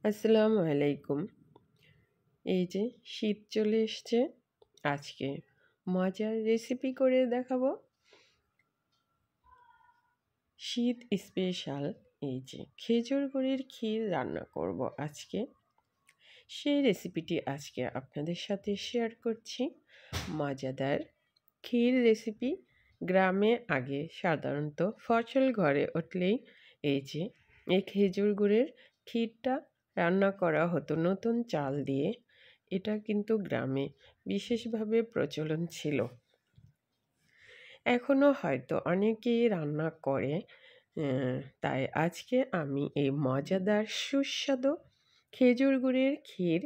আসসালামু আলাইকুম। এই যে শীত চলে এসছে, আজকে মজার রেসিপি করে দেখাবো। শীত স্পেশাল এই যে খেজুর গুড়ের ক্ষীর রান্না করব আজকে। সেই রেসিপিটি আজকে আপনাদের সাথে শেয়ার করছি। মজাদার ক্ষীর রেসিপি। গ্রামে আগে সাধারণত ফসল ঘরে উঠলেই এই খেজুর গুড়ের ক্ষীরটা রান্না করা হতো নতুন চাল দিয়ে। এটা কিন্তু গ্রামে বিশেষভাবে প্রচলন ছিল। এখনও হয়তো অনেকেই রান্না করে। তাই আজকে আমি এই মজাদার সুস্বাদু খেজুর গুড়ের ক্ষীর,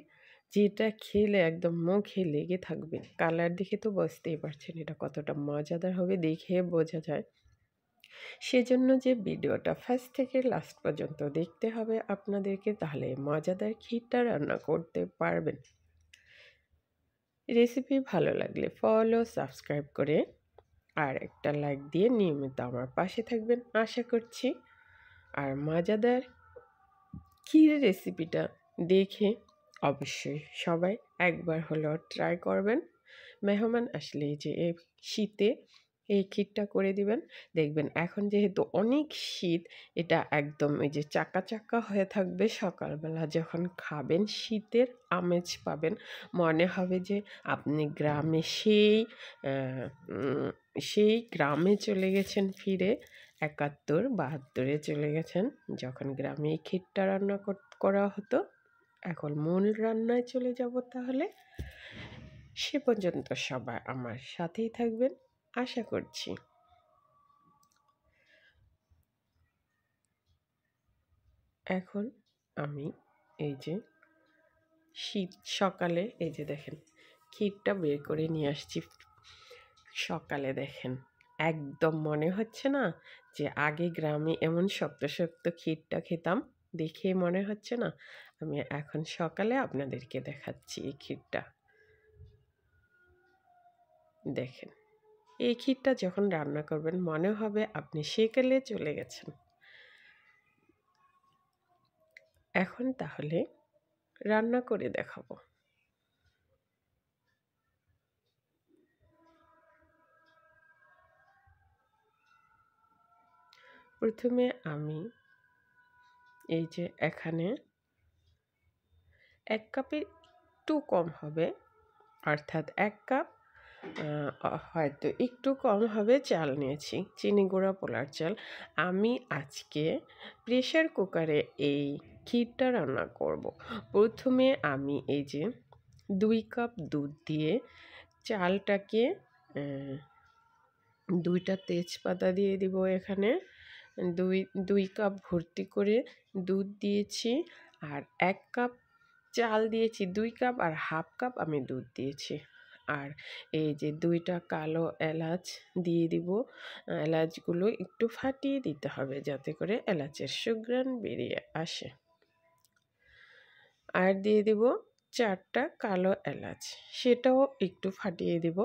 যেটা খেলে একদম মুখে লেগে থাকবে। কালার দেখে তো বুঝতেই পারছেন এটা কতটা মজাদার হবে, দেখে বোঝা যায়। সেজন্য যে ভিডিওটা ফার্স্ট থেকে লাস্ট পর্যন্ত দেখতে হবে আপনাদেরকে, তাহলে মজাদার ক্ষীরটা রান্না করতে পারবেন। রেসিপি ভালো লাগলে ফলো সাবস্ক্রাইব করে আর একটা লাইক দিয়ে নিয়মিত আমার পাশে থাকবেন আশা করছি। আর মজাদার ক্ষীর রেসিপিটা দেখে অবশ্যই সবাই একবার হলেও ট্রাই করবেন। মেহমান আসলে যে এই শীতে এই ক্ষীরটা করে দিবেন। দেখবেন এখন যেহেতু অনেক শীত, এটা একদম এই যে চাকা চাকা হয়ে থাকবে। সকালবেলা যখন খাবেন শীতের আমেজ পাবেন। মনে হবে যে আপনি গ্রামে সেই গ্রামে চলে গেছেন ফিরে। 71-72-এ চলে গেছেন, যখন গ্রামে এই ক্ষীরটা রান্না করা হতো। এখন মূল রান্নায় চলে যাব তাহলে। সে পর্যন্ত সবাই আমার সাথেই থাকবেন আশা করছি। এখন আমি এই যে শীত সকালে এই যে দেখেন ক্ষীরটা বের করে নিয়ে আসছি। সকালে দেখেন একদম মনে হচ্ছে না যে আগে গ্রামে এমন শক্ত শক্ত ক্ষীরটা খেতাম। দেখে মনে হচ্ছে না? আমি এখন সকালে আপনাদেরকে দেখাচ্ছি এই ক্ষীরটা। দেখেন এই ক্ষীরটা যখন রান্না করবেন মনে হবে আপনি সেকালে চলে গেছেন। এখন তাহলে রান্না করে দেখাবো। প্রথমে আমি এই যে এখানে 1 কাপের একটু কম হবে, অর্থাৎ 1 কাপ হয়তো একটু কম হবে চাল নিয়েছি, চিনি গুঁড়া পোলার চাল। আমি আজকে প্রেশার কুকারে এই ক্ষীরটা রান্না করব। প্রথমে আমি এই যে 2 কাপ দুধ দিয়ে চালটাকে 2টা তেজপাতা দিয়ে দিব এখানে। 2 কাপ ভর্তি করে দুধ দিয়েছি, আর 1 কাপ চাল দিয়েছি। 2 কাপ আর হাফ কাপ আমি দুধ দিয়েছি। আর এই যে 2টা কালো এলাচ দিয়ে দিব। এলাচগুলো একটু ফাটিয়ে দিতে হবে যাতে করে এলাচের সুঘ্রাণ বেরিয়ে আসে। আর দিয়ে দিব 4টা কালো এলাচ, সেটাও একটু ফাটিয়ে দিব,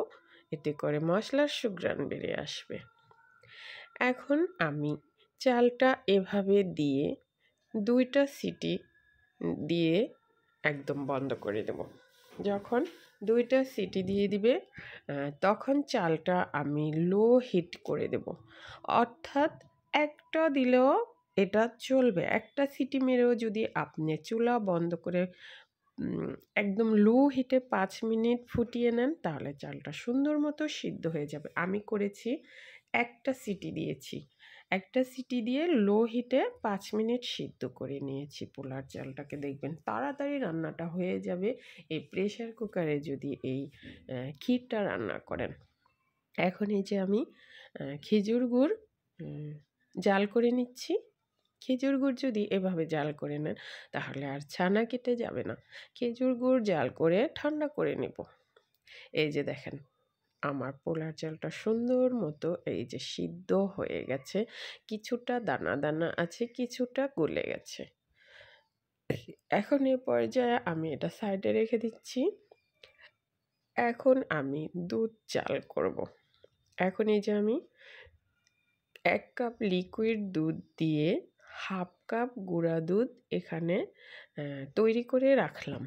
এতে করে মশলার সুঘ্রাণ বেরিয়ে আসবে। এখন আমি চালটা এভাবে দিয়ে 2টা সিটি দিয়ে একদম বন্ধ করে দেব। যখন 2টা সিটি দিয়ে দিবে তখন চালটা আমি লো হিট করে দেব। অর্থাৎ একটা দিলেও এটা চলবে। একটা সিটি মেরেও যদি আপনি চুলা বন্ধ করে একদম লো হিটে 5 মিনিট ফুটিয়ে নেন, তাহলে চালটা সুন্দর মতো সিদ্ধ হয়ে যাবে। আমি করেছি একটা সিটি দিয়েছি। একটা সিটি দিয়ে লো হিটে 5 মিনিট সিদ্ধ করে নিয়েছি পোলার চালটাকে। দেখবেন তাড়াতাড়ি রান্নাটা হয়ে যাবে এই প্রেশার কুকারে যদি এই ক্ষীরটা রান্না করেন। এখন এই যে আমি খেজুর গুড় জাল করে নিচ্ছি। খেজুর গুড় যদি এভাবে জাল করে নেন তাহলে আর ছানা কেটে যাবে না। খেজুর গুড় জাল করে ঠান্ডা করে নেব। এই যে দেখেন আমার পোলার চালটা সুন্দর মতো এই যে সিদ্ধ হয়ে গেছে। কিছুটা দানা দানা আছে, কিছুটা গলে গেছে। এখন এই পর্যায়ে আমি এটা সাইডে রেখে দিচ্ছি। এখন আমি দুধ জাল করব। এখন এই যে আমি 1 কাপ লিকুইড দুধ দিয়ে হাফ কাপ গুঁড়া দুধ এখানে তৈরি করে রাখলাম।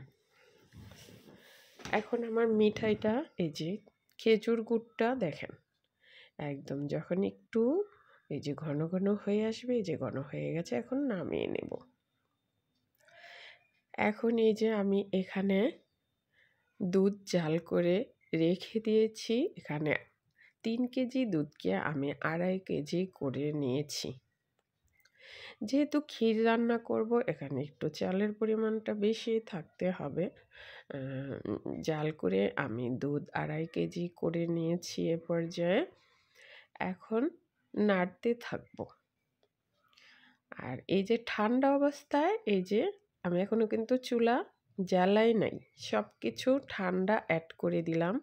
এখন আমার মিঠাইটা এই যে খেজুর গুড়টা দেখেন একদম যখন একটু এই যে ঘন ঘন হয়ে আসবে, এই যে ঘন হয়ে গেছে, এখন নামিয়ে নেব। এখন এই যে আমি এখানে দুধ জাল করে রেখে দিয়েছি। এখানে 3 কেজি দুধকে আমি 2.5 কেজি করে নিয়েছি। যেহেতু ক্ষীর রান্না করব এখানে একটু চালের পরিমাণটা বেশি থাকতে হবে। জাল করে আমি দুধ 2.5 কেজি করে নিয়েছি এ পর্যায়ে। এখন নাড়তে থাকবো। আর এই যে ঠান্ডা অবস্থায় এই যে আমি এখনো কিন্তু চুলা জ্বালাই নাই, সব কিছু ঠান্ডা অ্যাড করে দিলাম।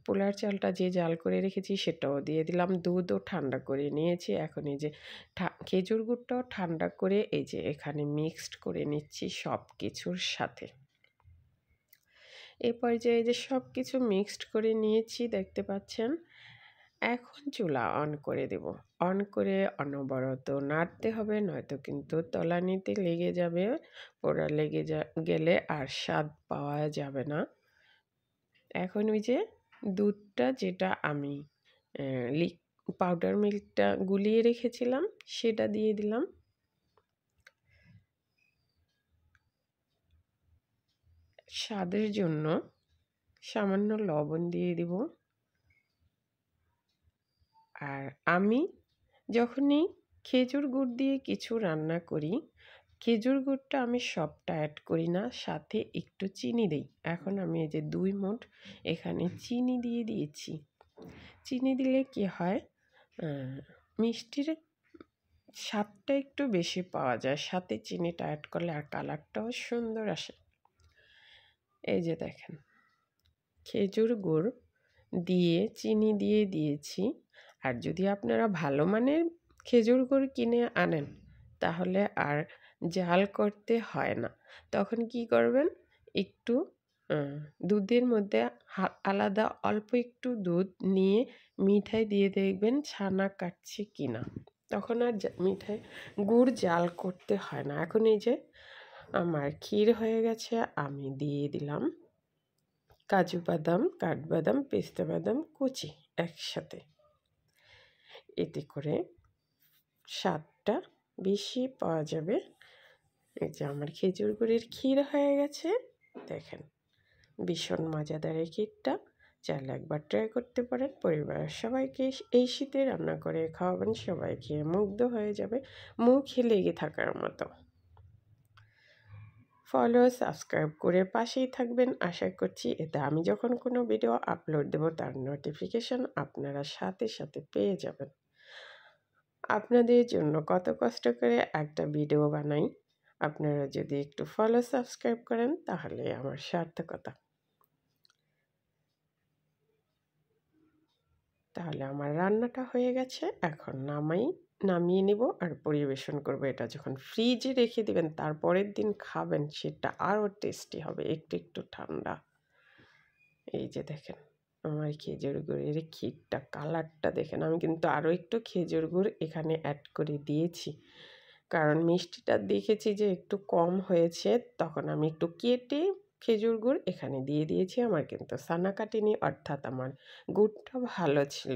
পোলার চালটা যে জাল করে রেখেছি সেটাও দিয়ে দিলাম, দুধও ঠান্ডা করে নিয়েছি। এখন এই যে খেজুর গুড়টাও ঠান্ডা করে এই যে এখানে মিক্সড করে নিচ্ছি সব কিছুর সাথে। এ পর্যায়ে যে সব কিছু মিক্সড করে নিয়েছি দেখতে পাচ্ছেন। এখন চুলা অন করে দেব। অন করে অনবরত নাড়তে হবে, নয়তো কিন্তু তলানিতে লেগে যাবে। পোড়া লেগে গেলে আর স্বাদ পাওয়া যাবে না। এখন ওই যে দুধটা যেটা আমি পাউডার মিল্কটা গুলিয়ে রেখেছিলাম সেটা দিয়ে দিলাম। স্বাদের জন্য সামান্য লবণ দিয়ে দিব। আর আমি যখনই খেজুর গুড় দিয়ে কিছু রান্না করি, খেজুর গুড়টা আমি সবটা অ্যাড করি না, সাথে একটু চিনি দিই। এখন আমি এই যে 2 মুঠ এখানে চিনি দিয়ে দিয়েছি। চিনি দিলে কি হয়, মিষ্টির স্বাদটা একটু বেশি পাওয়া যায়, সাথে চিনিটা অ্যাড করলে আর কালারটাও সুন্দর আসে। এই যে দেখেন খেজুর গুড় দিয়ে চিনি দিয়ে দিয়েছি। আর যদি আপনারা ভালো মানের খেজুর গুড় কিনে আনেন তাহলে আর জাল করতে হয় না। তখন কি করবেন, একটু দুধের মধ্যে আলাদা অল্প একটু দুধ নিয়ে মিঠাই দিয়ে দেখবেন ছানা কাটছে কিনা, তখন আর মিঠাই গুড় জাল করতে হয় না। এখন এই যে আমার ক্ষীর হয়ে গেছে, আমি দিয়ে দিলাম কাজু বাদাম, কাঠবাদাম, পেস্তা বাদাম কুচি একসাথে। এতে করে স্বাদটা বেশি পাওয়া যাবে। এই যে আমার খেজুর গুড়ের ক্ষীর হয়ে গেছে দেখেন, ভীষণ মজাদার এই ক্ষীরটা। চাইলে একবার ট্রাই করতে পারেন। পরিবারের সবাইকে এই শীতে রান্না করে খাওয়াবেন, সবাই খেয়ে মুগ্ধ হয়ে যাবে, মুখে লেগে থাকার মতো। ফলো সাবস্ক্রাইব করে পাশেই থাকবেন। আশা করছি এতে আমি যখন কোনো ভিডিও আপলোড দেব তার নোটিফিকেশন আপনারা সাথে সাথে পেয়ে যাবেন। আপনাদের জন্য কত কষ্ট করে একটা ভিডিও বানাই, আপনারা যদি একটু ফলো সাবস্ক্রাইব করেন তাহলে আমার সার্থকতা। তাহলে আমার রান্নাটা হয়ে গেছে, এখন নামিয়ে নিব আর পরিবেশন করব। এটা যখন ফ্রিজে রেখে দিবেন তারপরের দিন খাবেন সেটা আরও টেস্টি হবে, একটু একটু ঠান্ডা। এই যে দেখেন আমার খেজুর গুড়ের ক্ষীরটা, কালারটা দেখেন। আমি কিন্তু আরও একটু খেজুর গুড় এখানে অ্যাড করে দিয়েছি, কারণ মিষ্টিটা দেখেছি যে একটু কম হয়েছে, তখন আমি একটু কেটে খেজুর গুড় এখানে দিয়ে দিয়েছি। আমার কিন্তু ছানা কাটেনি, অর্থাৎ আমার গুড়টা ভালো ছিল।